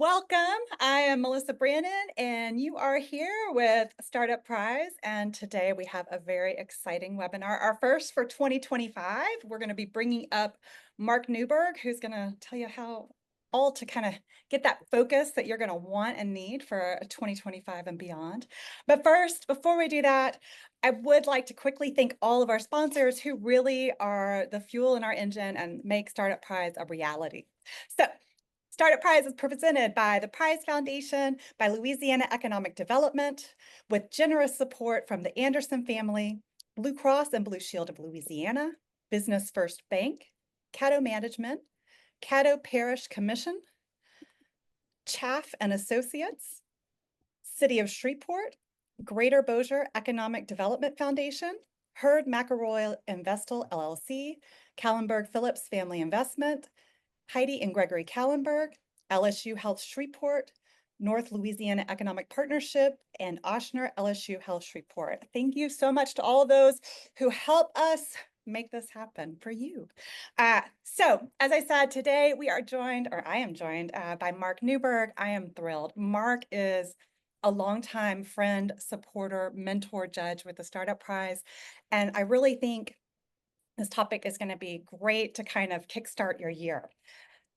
Welcome. I am Melissa Brannan, and you are here with Startup Prize. And today we have a very exciting webinar, our first for 2025. We're going to be bringing up Mark Newberg, who's going to tell you how all to kind of get that focus that you're going to want and need for 2025 and beyond. But first, before we do that, I would like to quickly thank all of our sponsors who really are the fuel in our engine and make Startup Prize a reality. So, Startup Prize is presented by the Prize Foundation, by Louisiana Economic Development, with generous support from the Anderson family, Blue Cross and Blue Shield of Louisiana, Business First Bank, Caddo Management, Caddo Parish Commission, Chaff and Associates, City of Shreveport, Greater Bossier Economic Development Foundation, Hurd McElroy Investel LLC, Kallenberg Phillips Family Investment, Heidi and Gregory Kallenberg, LSU Health Shreveport, North Louisiana Economic Partnership, and Oshner LSU Health Shreveport. Thank you so much to all of those who help us make this happen for you. So, as I said, today we are joined, or I am joined by Mark Newberg. I am thrilled. Mark is a longtime friend, supporter, mentor, judge with the Startup Prize. And I really think this topic is going to be great to kind of kickstart your year.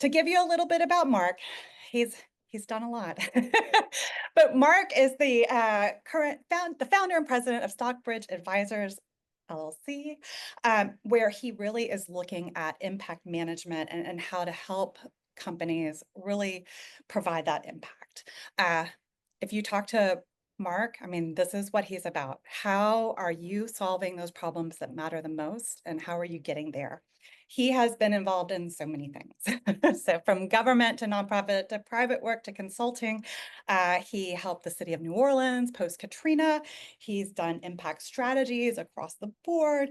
To give you a little bit about Mark, he's done a lot. But Mark is the the founder and president of Stockbridge Advisors LLC, where he really is looking at impact management and how to help companies really provide that impact. If you talk to Mark, I mean, this is what he's about. How are you solving those problems that matter the most, and how are you getting there? He has been involved in so many things. So from government to nonprofit to private work to consulting, he helped the city of New Orleans post-Katrina. He's done impact strategies across the board.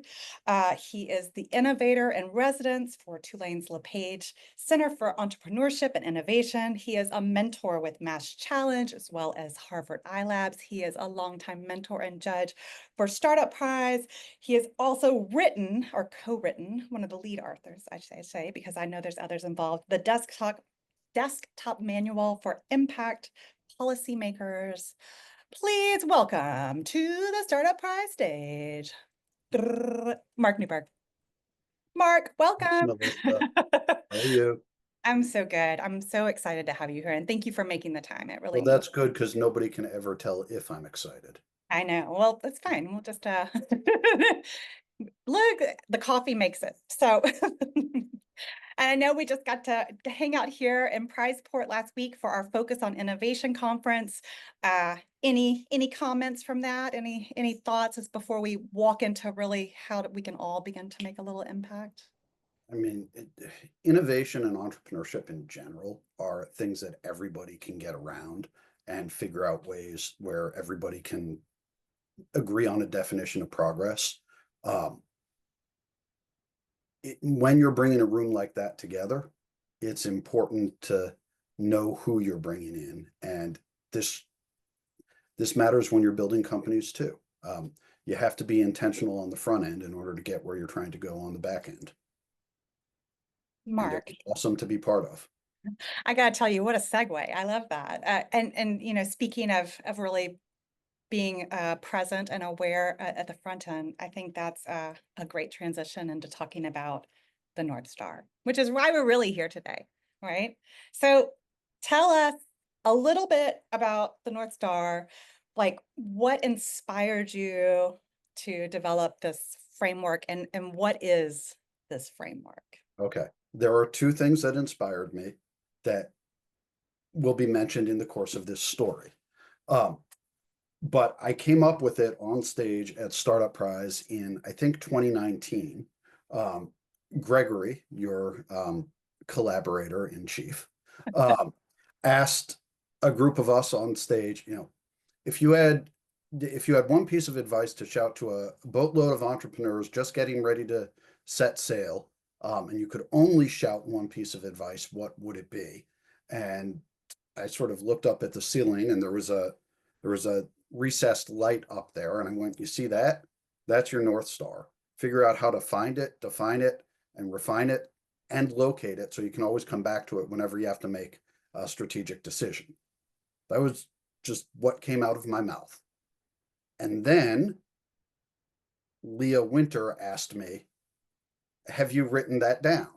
He is the innovator in residence for Tulane's LePage Center for Entrepreneurship and Innovation. He is a mentor with Mass Challenge as well as Harvard iLabs. He is a longtime mentor and judge for Startup Prize. He has also written or co-written, one of the lead authors, I say, because I know there's others involved, the desktop manual for impact policymakers. Please welcome to the Startup Prize stage, Mark Newberg. Mark, welcome. Melissa, how are you? I'm so good. I'm so excited to have you here, and thank you for making the time. It really Well, means. that's good because nobody can ever tell if I'm excited. I know. Well, that's fine. We'll just look, the coffee makes it. So and I know we just got to hang out here in Prizeport last week for our Focus on Innovation conference. Any comments from that? Any thoughts as before we walk into really how we can all begin to make a little impact? I mean, innovation and entrepreneurship in general are things that everybody can get around and figure out ways where everybody can agree on a definition of progress. When you're bringing a room like that together, it's important to know who you're bringing in, and this matters when you're building companies too. You have to be intentional on the front end in order to get where you're trying to go on the back end. And Mark, it's awesome to be part of. I gotta tell you, what a segue. I love that. And you know, speaking of really being present and aware at the front end, I think that's a great transition into talking about the North Star, which is why we're really here today, right? So tell us a little bit about the North Star, like what inspired you to develop this framework, and what is this framework? Okay. There are two things that inspired me that will be mentioned in the course of this story. But I came up with it on stage at Startup Prize in, I think, 2019. Gregory, your collaborator in chief, asked a group of us on stage, if you had one piece of advice to shout to a boatload of entrepreneurs just getting ready to set sail, and you could only shout one piece of advice, what would it be? And I sort of looked up at the ceiling, and there was a recessed light up there, and I went, you see that? That's your North Star. Figure out how to find it, define it, and refine it, and locate it so you can always come back to it whenever you have to make a strategic decision. That was just what came out of my mouth. And then Leah Winter asked me, have you written that down?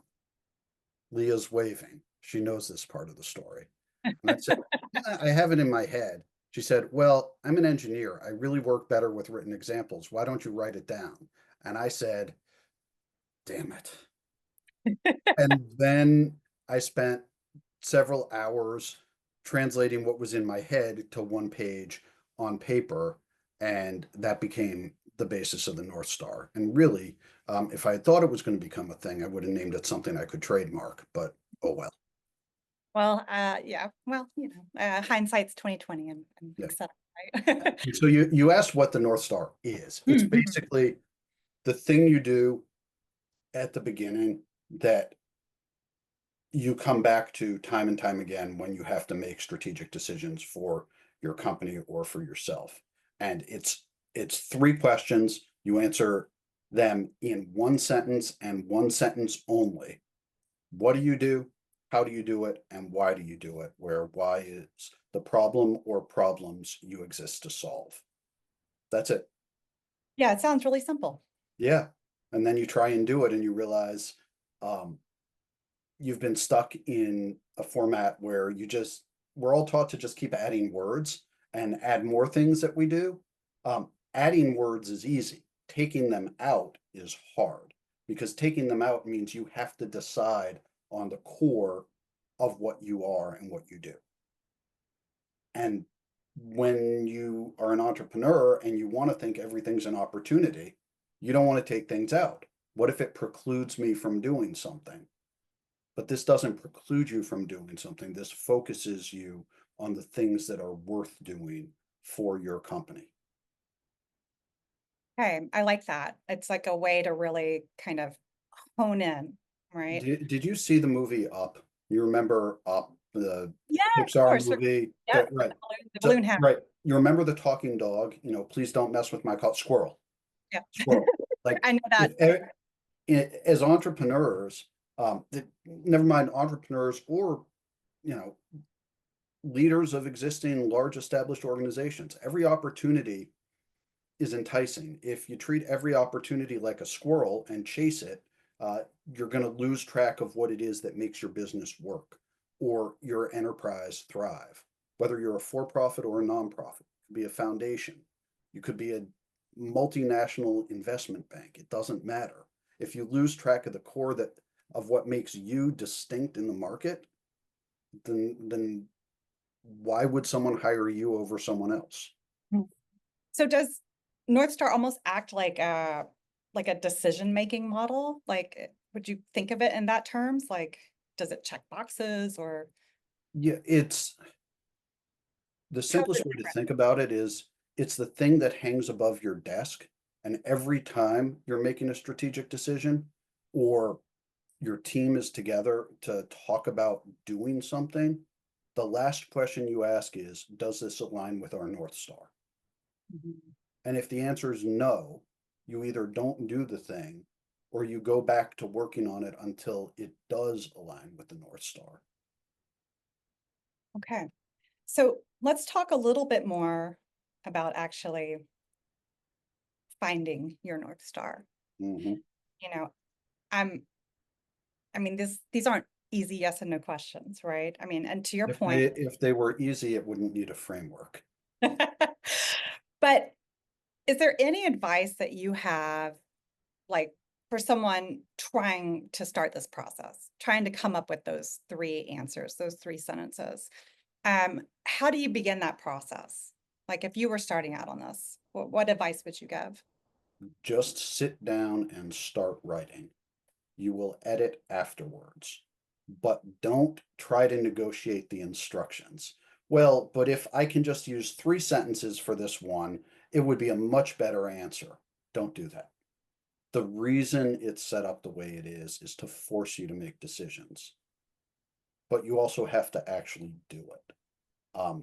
Leah's waving. She knows this part of the story. And I said, yeah, I have it in my head. She said, well, I'm an engineer. I really work better with written examples. Why don't you write it down? And I said, damn it. And then I spent several hours translating what was in my head to one page on paper, and that became the basis of the North Star. And really, if I had thought it was going to become a thing, I would have named it something I could trademark, but oh well. Well, yeah, well, hindsight's 2020 and Yeah. et cetera, right? And so you asked what the North Star is. It's Mhm. basically the thing you do at the beginning that you come back to time and time again when you have to make strategic decisions for your company or for yourself. And it's three questions. You answer them in one sentence and one sentence only. What do you do? How do you do it? And why do you do it? Where why is the problem or problems you exist to solve. That's it. Yeah, it sounds really simple. Yeah. And then you try and do it and you realize um, you've been stuck in a format where we're all taught to just keep adding words and add more things that we do. Adding words is easy. Taking them out is hard because taking them out means you have to decide on the core of what you are and what you do. And when you are an entrepreneur and you want to think everything's an opportunity, you don't want to take things out. What if it precludes me from doing something? But this doesn't preclude you from doing something. This focuses you on the things that are worth doing for your company. Okay, I like that. It's like a way to really kind of hone in, right? Did you see the movie Up? You remember Up, the Yeah, of Pixar course. movie? Yeah, That right. the So balloon house. right. You remember the talking dog, please don't mess with my cat, squirrel. Yeah. Squirrel. Like I know that. if as entrepreneurs, never mind entrepreneurs or you know leaders of existing large established organizations, every opportunity is enticing. If you treat every opportunity like a squirrel and chase it, you're going to lose track of what it is that makes your business work or your enterprise thrive. Whether you're a for-profit or a nonprofit, it could be a foundation, you could be a multinational investment bank. It doesn't matter. If you lose track of the core of what makes you distinct in the market, then why would someone hire you over someone else? Mm. So does North Star almost act like a decision-making model? Like, would you think of it in that terms? Like, does it check boxes or Yeah, it's the how's it simplest way to different? think about it is it's the thing that hangs above your desk. And every time you're making a strategic decision or your team is together to talk about doing something, the last question you ask is, does this align with our North Star? Mhm. And if the answer is no, you either don't do the thing or you go back to working on it until it does align with the North Star. Okay. So let's talk a little bit more about actually finding your North Star. Mhm. You know, I'm, I mean, these aren't easy yes and no questions, right? I mean, and to your point, If they were easy, it wouldn't need a framework. but is there any advice that you have, like for someone trying to start this process, trying to come up with those three answers, those three sentences? How do you begin that process? Like if you were starting out on this, what advice would you give? Just sit down and start writing. You will edit afterwards, but don't try to negotiate the instructions. Well, but if I can just use three sentences for this one, it would be a much better answer. Don't do that. The reason it's set up the way it is to force you to make decisions, but you also have to actually do it.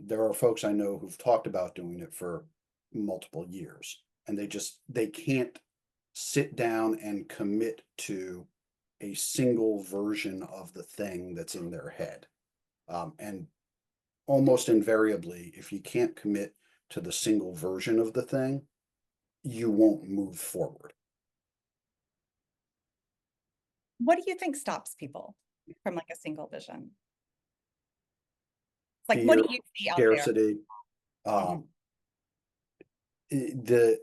There are folks I know who've talked about doing it for multiple years, and they can't sit down and commit to a single version of the thing that's in their head. And almost invariably, if you can't commit to the single version of the thing, you won't move forward. What do you think stops people from like a single vision? Like, what Fear, do you see out there? scarcity, Mhm. um, the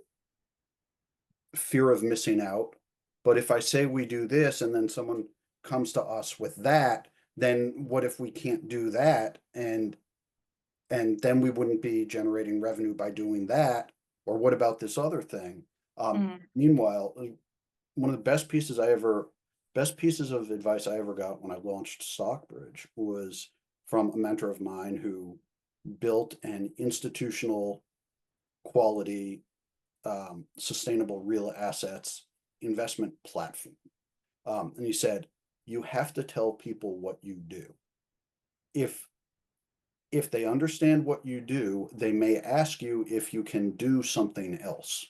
fear of missing out. But if I say we do this and then someone comes to us with that, then what if we can't do that? And then we wouldn't be generating revenue by doing that. Or what about this other thing? Mhm. Meanwhile, one of the best pieces of advice I ever got when I launched Stockbridge was from a mentor of mine who built an institutional quality, sustainable real assets investment platform. And he said, you have to tell people what you do. If if they understand what you do, they may ask you if you can do something else.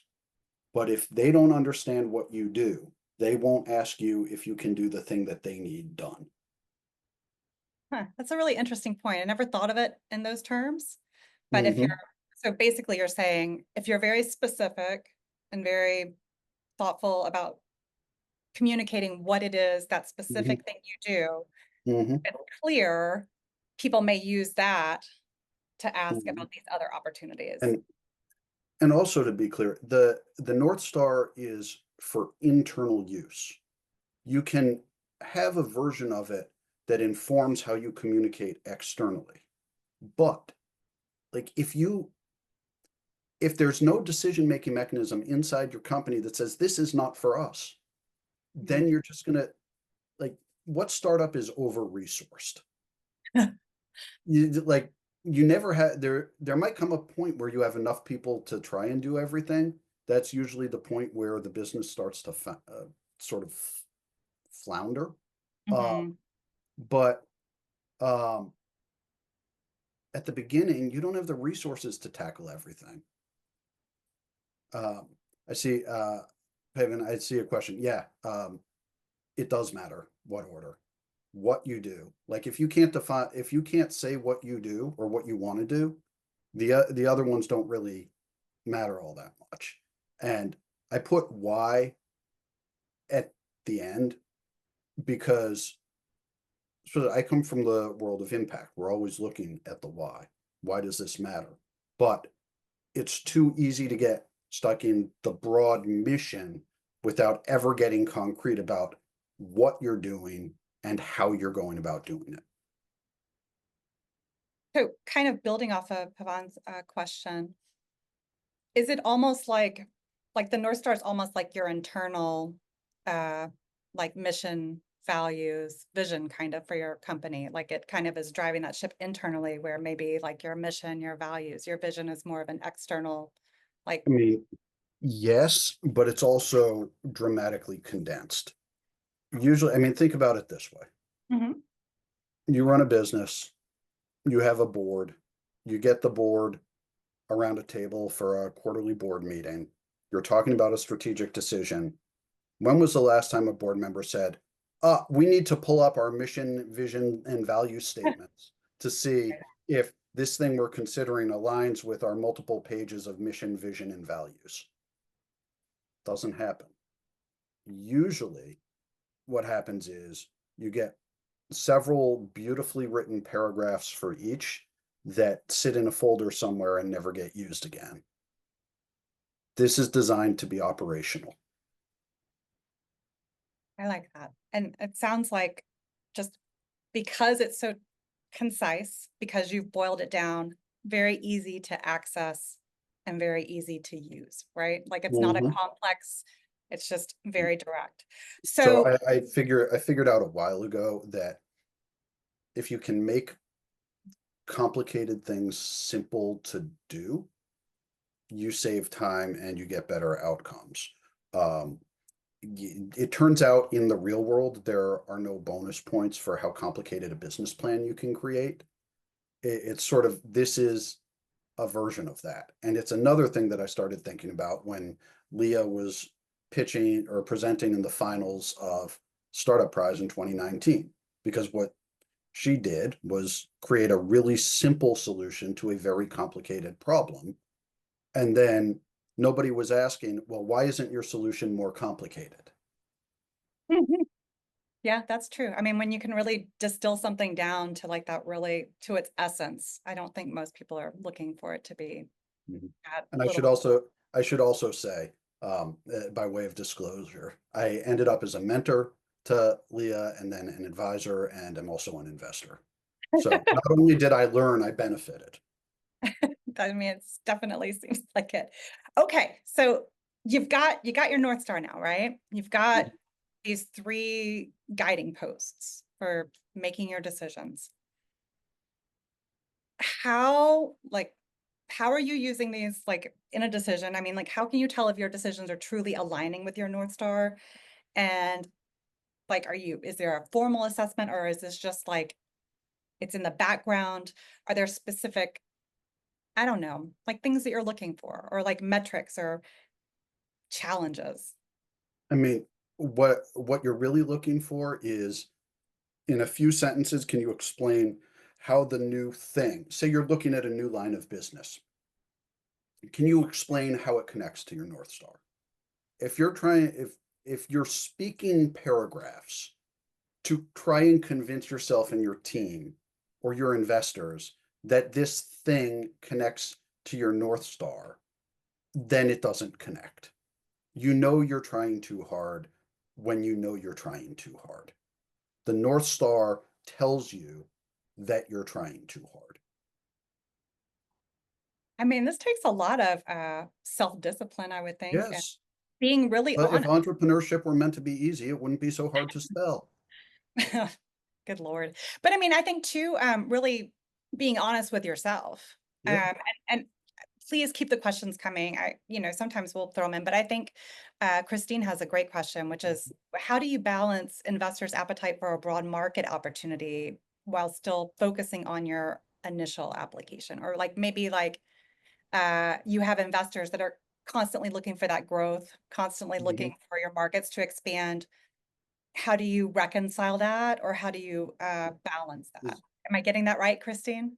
But if they don't understand what you do, they won't ask you if you can do the thing that they need done. Huh, that's a really interesting point. I never thought of it in those terms. But if you're, Mm-hmm, so basically you're saying if you're very specific and very thoughtful about communicating what it is, that mm-hmm, specific thing you do, mm-hmm, it's clear, people may use that to ask mm-hmm. about these other opportunities. And and also to be clear, the North Star is for internal use. You can have a version of it that informs how you communicate externally. But like if there's no decision-making mechanism inside your company that says this is not for us, Mhm. then you're just gonna like what startup is over-resourced? You like you never had there might come a point where you have enough people to try and do everything. That's usually the point where the business starts to sort of flounder. Uh, Mhm. but um, at the beginning, you don't have the resources to tackle everything. Um, I see, Pavan, I see a question. Yeah, it does matter what order, what you do. Like if you can't say what you do or what you want to do, the other ones don't really matter all that much. And I put why at the end because so I come from the world of impact. We're always looking at the why. Why does this matter? But it's too easy to get stuck in the broad mission without ever getting concrete about what you're doing and how you're going about doing it. So kind of building off of Pavan's question, is it almost like the North Star is almost like your internal uh like mission, values, vision kind of for your company. Like it kind of is driving that ship internally where maybe like your mission, your values, your vision is more of an external like I mean, yes, but it's also dramatically condensed. Usually, I mean, think about it this way. Mhm. You run a business, you have a board, you get the board around a table for a quarterly board meeting. You're talking about a strategic decision. When was the last time a board member said, we need to pull up our mission, vision, and value statements to see if this thing we're considering aligns with our multiple pages of mission, vision, and values? Doesn't happen. Usually, what happens is you get several beautifully written paragraphs for each that sit in a folder somewhere and never get used again. This is designed to be operational. I like that. And it sounds like just because it's so concise, because you've boiled it down, very easy to access and very easy to use, right? Like it's not a Mhm. complex, it's just very direct. So So, I figured out a while ago that if you can make complicated things simple to do, you save time and you get better outcomes. Um, it turns out in the real world, there are no bonus points for how complicated a business plan you can create. It's sort of, this is a version of that. And it's another thing that I started thinking about when Leah was pitching or presenting in the finals of Startup Prize in 2019. Because what she did was create a really simple solution to a very complicated problem. And then nobody was asking, well, why isn't your solution more complicated? Yeah, that's true. I mean, when you can really distill something down to like that really to its essence, I don't think most people are looking for it to be Mhm. that And little. I should also say, by way of disclosure, I ended up as a mentor to Leah and then an advisor, and I'm also an investor. So not only did I learn, I benefited. I mean, it's definitely seems like it. Okay, so you got your North Star now, right? You've got these three guiding posts for making your decisions. How like how are you using these like in a decision? I mean, like how can you tell if your decisions are truly aligning with your North Star? And like is there a formal assessment or is this just like it's in the background? Are there specific, I don't know, like things that you're looking for or like metrics or challenges? I mean, what you're really looking for is in a few sentences, can you explain how the new thing, say you're looking at a new line of business, can you explain how it connects to your North Star? If you're trying, if you're speaking paragraphs to try and convince yourself and your team or your investors that this thing connects to your North Star, then it doesn't connect. You know you're trying too hard when you know you're trying too hard. The North Star tells you that you're trying too hard. I mean, this takes a lot of self-discipline, I would think, and Yes, being really but if honest. entrepreneurship were meant to be easy, it wouldn't be so hard to spell. Good Lord. But I mean, I think too, really being honest with yourself. Yeah. And please keep the questions coming. Sometimes we'll throw them in, but I think Christine has a great question, which is how do you balance investors' appetite for a broad market opportunity while still focusing on your initial application? Or like maybe like you have investors that are constantly looking for that growth, constantly looking Mhm. for your markets to expand. How do you reconcile that, or how do you balance that? Am I getting that right, Christine?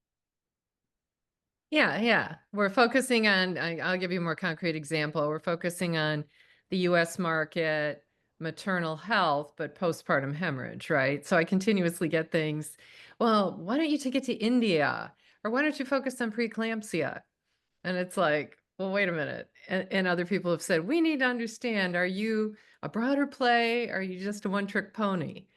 Yeah, yeah. We're focusing on, I'll give you a more concrete example. We're focusing on the US market, maternal health, but postpartum hemorrhage, right? So I continuously get things, well, why don't you take it to India? Or why don't you focus on preeclampsia? And it's like, well, wait a minute. And other people have said, we need to understand, are you a broader play? Are you just a one-trick pony?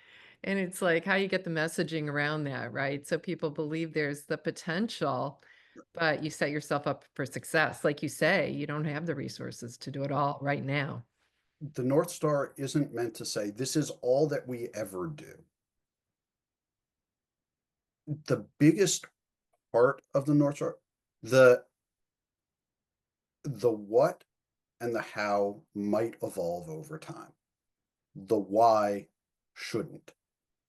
And it's like how you get the messaging around that, right? So people believe there's the potential, but you set yourself up for success. Like you say, you don't have the resources to do it all right now. The North Star isn't meant to say this is all that we ever do. The biggest part of the North Star, the the what and the how might evolve over time. The why shouldn't.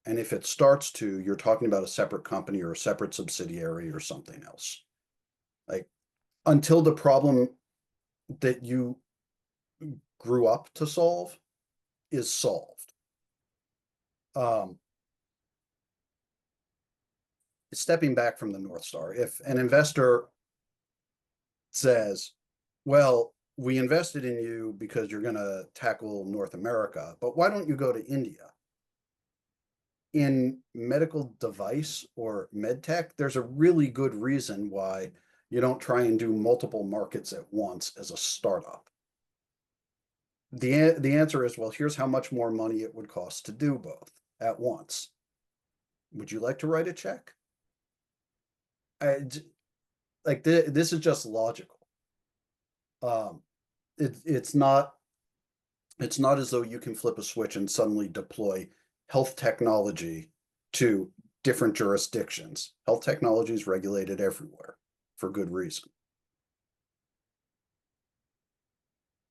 And if it starts to, you're talking about a separate company or a separate subsidiary or something else. Like until the problem that you grew up to solve is solved. Um, Stepping back from the North Star, if an investor says, well, we invested in you because you're going to tackle North America, but why don't you go to India? In medical device or med tech, there's a really good reason why you don't try and do multiple markets at once as a startup. The answer is, well, here's how much more money it would cost to do both at once. Would you like to write a check? I, like this is just logical. Um, it's not as though you can flip a switch and suddenly deploy health technology to different jurisdictions. Health technology is regulated everywhere for good reason.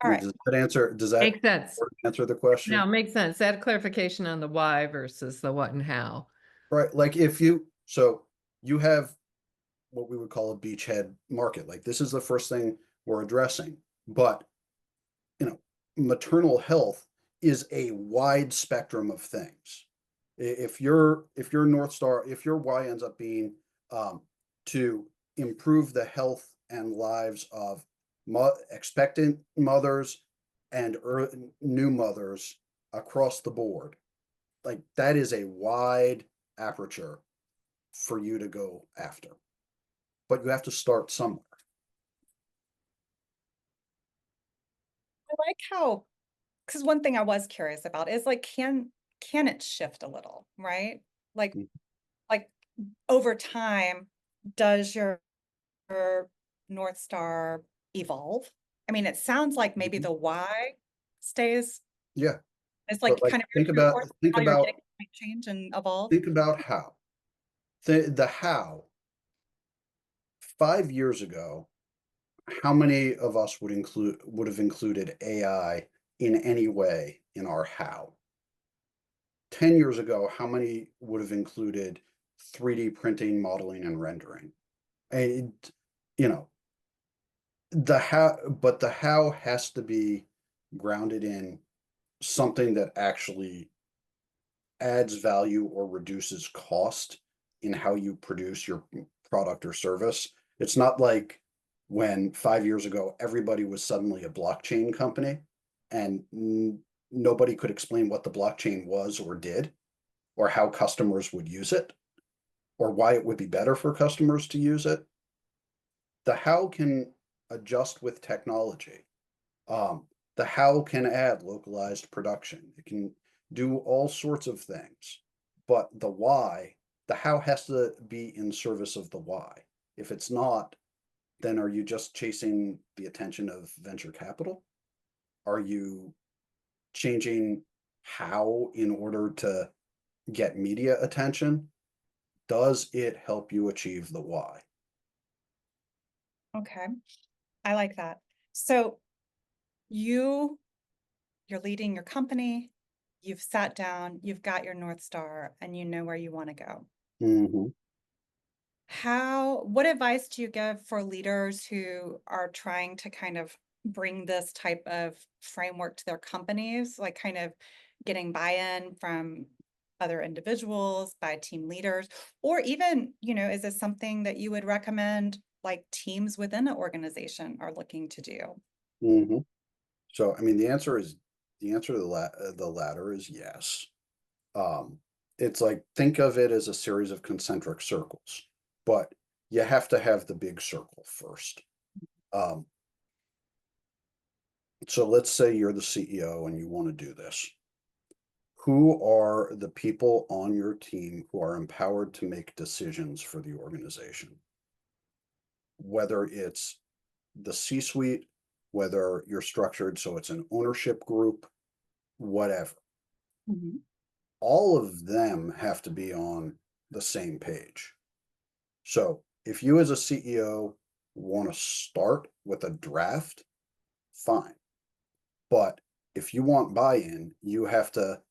I All mean, right. does that Makes sense. answer the No, question? makes sense. Add clarification on the why versus the what and how. Right. Like if you, so you have what we would call a beachhead market. Like this is the first thing we're addressing. But, you know, maternal health is a wide spectrum of things. If your North Star, if your why ends up being to improve the health and lives of expectant mothers and new mothers across the board, like that is a wide aperture for you to go after. But you have to start somewhere. I like how, because one thing I was curious about is like, can it shift a little, right? Like, Mm. like over time, does your North Star evolve? I mean, it sounds like maybe Mhm. the why stays. Yeah, It's but like like kind of your course, how you're getting might change and evolve. think about how the how 5 years ago, how many of us would have included AI in any way in our how? 10 years ago, how many would have included 3D printing, modeling, and rendering? And, you know, but the how has to be grounded in something that actually adds value or reduces cost in how you produce your product or service. It's not like when 5 years ago everybody was suddenly a blockchain company and nobody could explain what the blockchain was or did, or how customers would use it, or why it would be better for customers to use it. The how can adjust with technology. Um, the how can add localized production. It can do all sorts of things. But the how has to be in service of the why. If it's not, then are you just chasing the attention of venture capital? Are you changing how in order to get media attention? Does it help you achieve the why? Okay, I like that. So you you're leading your company, you've sat down, you've got your North Star, and you know where you want to go. Mhm. What advice do you give for leaders who are trying to kind of bring this type of framework to their companies, like kind of getting buy-in from other individuals, by team leaders, or even, is this something that you would recommend like teams within an organization are looking to do? Mhm. So, I mean, the answer to the latter is yes. Um, it's like think of it as a series of concentric circles, but you have to have the big circle first. Um, so let's say you're the CEO and you want to do this. Who are the people on your team who are empowered to make decisions for the organization? Whether it's the C-suite, whether you're structured so it's an ownership group, whatever. Mhm. All of them have to be on the same page. So if you as a CEO want to start with a draft, fine. But if you want buy-in, you have to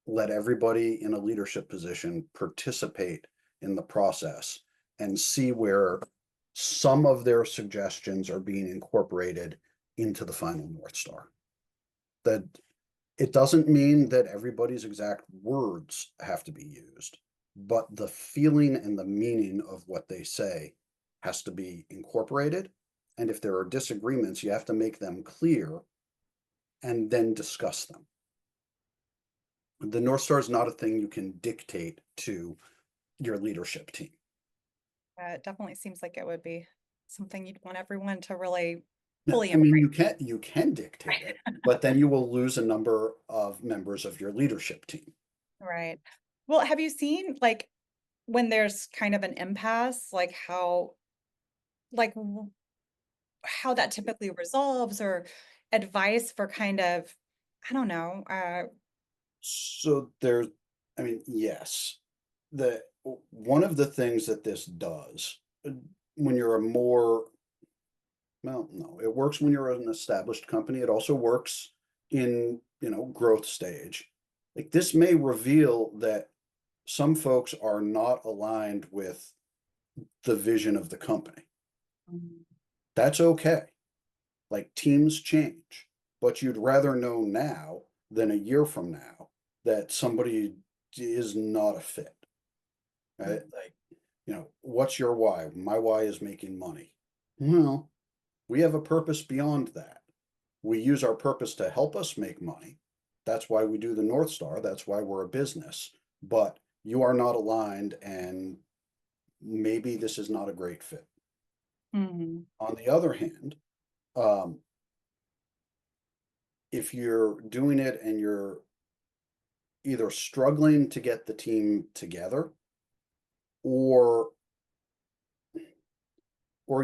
let everybody in a leadership position participate in the process and see where some of their suggestions are being incorporated into the final North Star. That it doesn't mean that everybody's exact words have to be used, but the feeling and the meaning of what they say has to be incorporated. And if there are disagreements, you have to make them clear and then discuss them. The North Star is not a thing you can dictate to your leadership team. It definitely seems like it would be something you'd want everyone to really No, fully I mean embrace. you can dictate it, but then you will lose a number of members of your leadership team. Right. Well, have you seen like when there's kind of an impasse, like like how that typically resolves, or advice for kind of, I don't know, So there's, I mean, yes, the one of the things that this does when you're a more, well, no, it works when you're an established company. It also works in, growth stage. Like this may reveal that some folks are not aligned with the vision of the company. Mhm. That's okay. Like teams change, but you'd rather know now than a year from now that somebody is not a fit. Right? Like, what's your why? My why is making money. Well, we have a purpose beyond that. We use our purpose to help us make money. That's why we do the North Star. That's why we're a business. But you are not aligned, and maybe this is not a great fit. Mhm. On the other hand, if you're doing it and you're either struggling to get the team together, or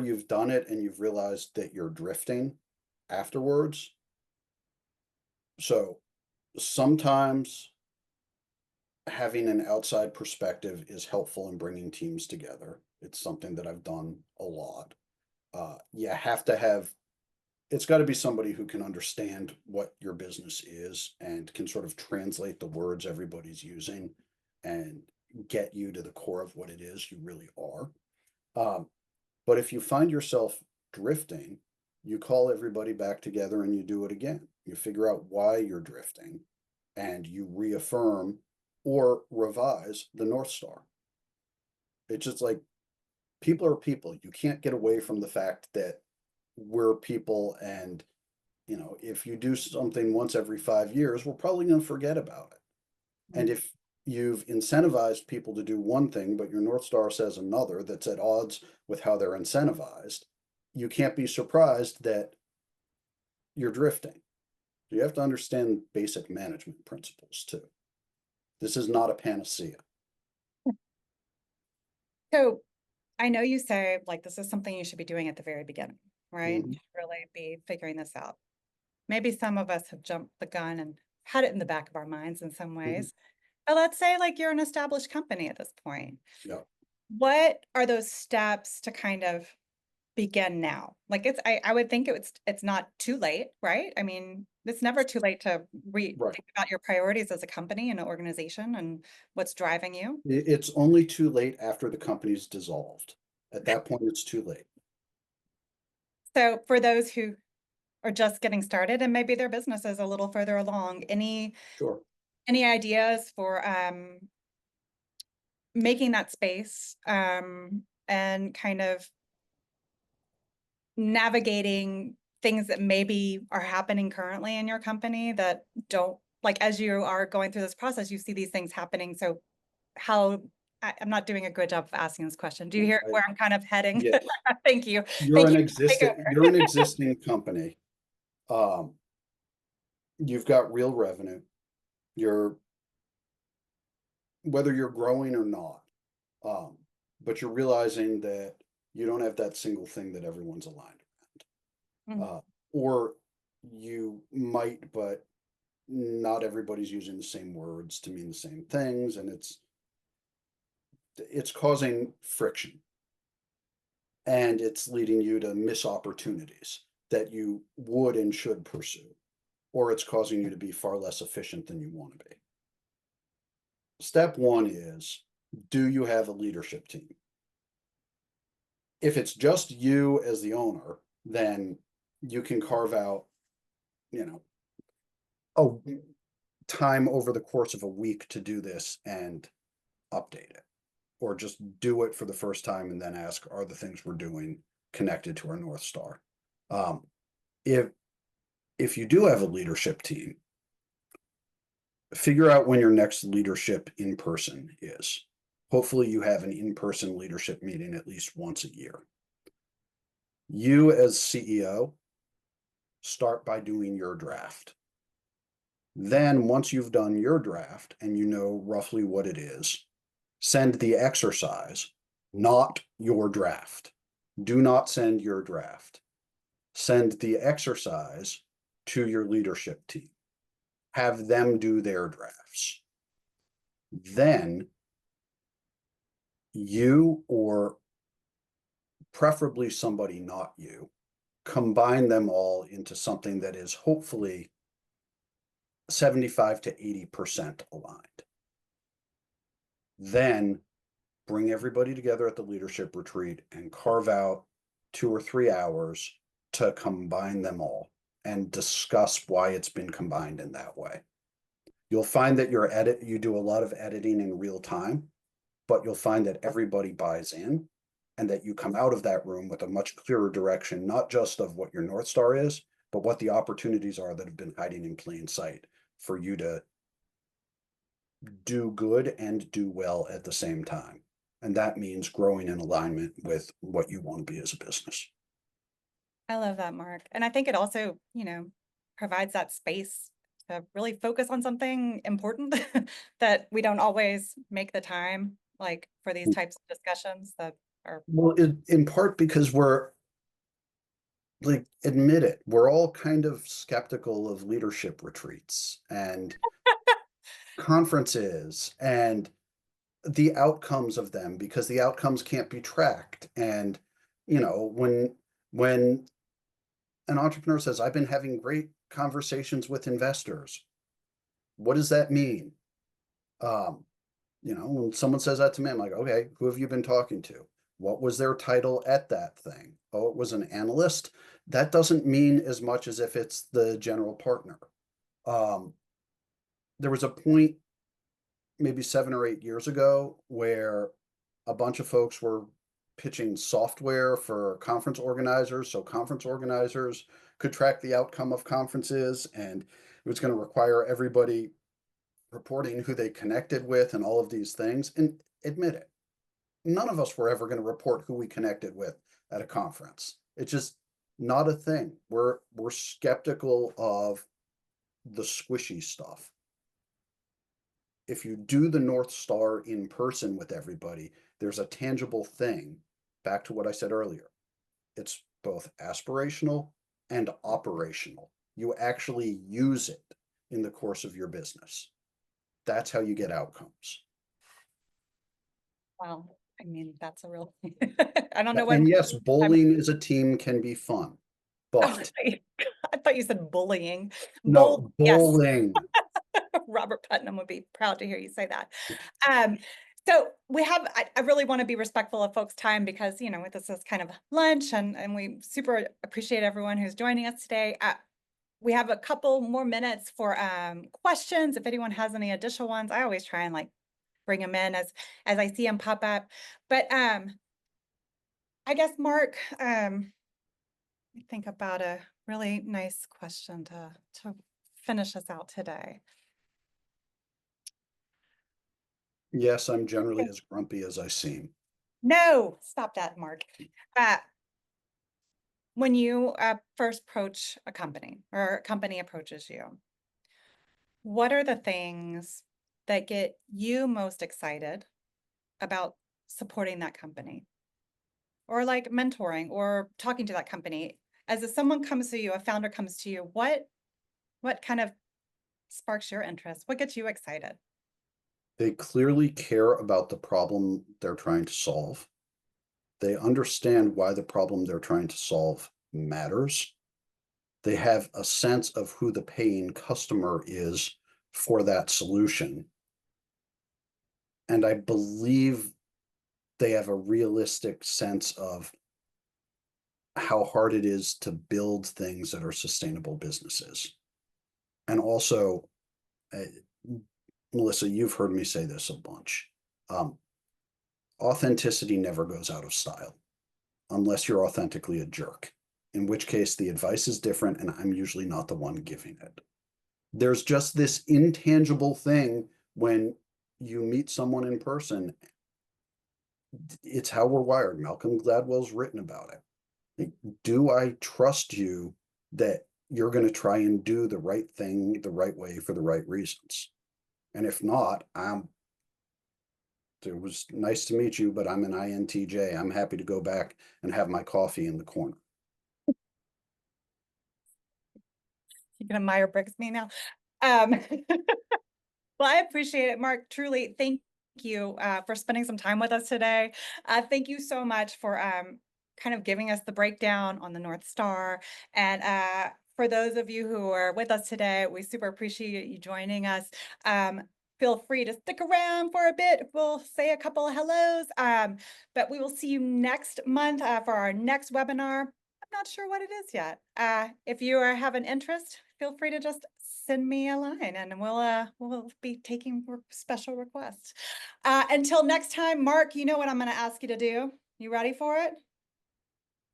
you've done it and you've realized that you're drifting afterwards. So sometimes having an outside perspective is helpful in bringing teams together. It's something that I've done a lot. You have to have, it's got to be somebody who can understand what your business is and can sort of translate the words everybody's using and get you to the core of what it is you really are. But if you find yourself drifting, you call everybody back together and you do it again. You figure out why you're drifting and you reaffirm or revise the North Star. It's just like people are people. You can't get away from the fact that we're people. And, if you do something once every 5 years, we're probably going to forget about it. And if you've incentivized people to do one thing, but your North Star says another that's at odds with how they're incentivized, you can't be surprised that you're drifting. You have to understand basic management principles too. This is not a panacea. So I know you say like this is something you should be doing at the very beginning, right? Mhm. You should really be figuring this out. Maybe some of us have jumped the gun and had it in the back of our minds in some Mhm. ways. But let's say like you're an established company at this point. Yeah. What are those steps to kind of begin now? Like I would think it's not too late, right? I mean, it's never too late to Right. think about your priorities as a company and an organization and what's driving you. It's only too late after the company's dissolved. At that point, it's too late. So for those who are just getting started and maybe their business is a little further along, Sure. any ideas for making that space and kind of navigating things that maybe are happening currently in your company that don't, like, as you are going through this process, you see these things happening. So how, I'm not doing a good job of asking this question. Do you hear I- where I'm kind of heading? Yes. Thank you. You're Thank an you. Take over. existing company. Um, you've got real revenue. You're Whether you're growing or not. Um, but you're realizing that you don't have that single thing that everyone's aligned Mhm. around. Or you might, but not everybody's using the same words to mean the same things, and it's causing friction, and it's leading you to miss opportunities that you would and should pursue, or it's causing you to be far less efficient than you want to be. Step one is, do you have a leadership team? If it's just you as the owner, then you can carve out, you know, a time over the course of a week to do this and update it, or just do it for the first time and then ask, are the things we're doing connected to our North Star? Um, if you do have a leadership team, figure out when your next leadership in person is. Hopefully you have an in-person leadership meeting at least once a year. You as CEO, start by doing your draft. Then once you've done your draft and you know roughly what it is, send the exercise, not your draft. Do not send your draft. Send the exercise to your leadership team. Have them do their drafts. Then you, or preferably somebody not you, combine them all into something that is hopefully 75 to 80% aligned. Then bring everybody together at the leadership retreat and carve out 2 or 3 hours to combine them all and discuss why it's been combined in that way. You'll find that you do a lot of editing in real time, but you'll find that everybody buys in and that you come out of that room with a much clearer direction, not just of what your North Star is, but what the opportunities are that have been hiding in plain sight for you to do good and do well at the same time. And that means growing in alignment with what you want to be as a business. I love that, Mark. And I think it also, provides that space to really focus on something important that we don't always make the time, like for these types of discussions that are. Well, in part because we're like, admit it, we're all kind of skeptical of leadership retreats and conferences and the outcomes of them because the outcomes can't be tracked. And, when an entrepreneur says, I've been having great conversations with investors, what does that mean? When someone says that to me, I'm like, okay, who have you been talking to? What was their title at that thing? Oh, it was an analyst. That doesn't mean as much as if it's the general partner. There was a point maybe 7 or 8 years ago where a bunch of folks were pitching software for conference organizers, so conference organizers could track the outcome of conferences, and it was going to require everybody reporting who they connected with and all of these things. And admit it, none of us were ever going to report who we connected with at a conference. It's just not a thing. We're skeptical of the squishy stuff. If you do the North Star in person with everybody, there's a tangible thing. Back to what I said earlier. It's both aspirational and operational. You actually use it in the course of your business. That's how you get outcomes. Wow. I mean, that's a real, I don't know what. And yes, bowling as a team can be fun, Oh, but I thought you said bullying. no, Yes. bowling. Robert Putnam would be proud to hear you say that. Um, so I really want to be respectful of folks' time because, this is kind of lunch and we super appreciate everyone who's joining us today. We have a couple more minutes for questions. If anyone has any additional ones, I always try and bring them in as I see them pop up. But I guess, Mark, I think about a really nice question to finish us out today. Yes, I'm generally as grumpy as I seem. No, stop that, Mark. When you first approach a company or a company approaches you, what are the things that get you most excited about supporting that company or mentoring or talking to that company? As if someone comes to you, a founder comes to you, what kind of sparks your interest? What gets you excited? They clearly care about the problem they're trying to solve. They understand why the problem they're trying to solve matters. They have a sense of who the paying customer is for that solution. And I believe they have a realistic sense of how hard it is to build things that are sustainable businesses. And also, Melissa, you've heard me say this a bunch. Authenticity never goes out of style unless you're authentically a jerk, in which case the advice is different and I'm usually not the one giving it. There's just this intangible thing when you meet someone in person. It's how we're wired. Malcolm Gladwell's written about it. Like, do I trust you that you're going to try and do the right thing the right way for the right reasons? And if not, it was nice to meet you, but I'm an INTJ. I'm happy to go back and have my coffee in the corner. You're gonna Meyer-Briggs me now. Well, I appreciate it, Mark. Truly, thank you for spending some time with us today. Thank you so much for kind of giving us the breakdown on the North Star. And for those of you who are with us today, we super appreciate you joining us. Feel free to stick around for a bit. We'll say a couple of hellos, but we will see you next month for our next webinar. I'm not sure what it is yet. If you have an interest, feel free to just send me a line and we'll be taking special requests. Until next time, Mark, you know what I'm going to ask you to do. You ready for it?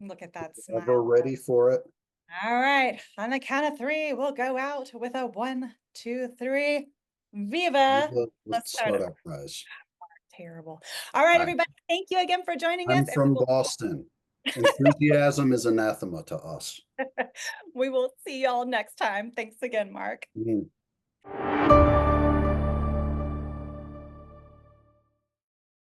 Look at that Ever smile. ready for it? All right. On the count of 3, we'll go out with a 1, 2, 3. Viva the startup. Startup Prize. Terrible. All right, Bye. everybody. Thank you again for joining us. I'm from Boston. Enthusiasm is anathema to us. We will see y'all next time. Thanks again, Mark. Mm.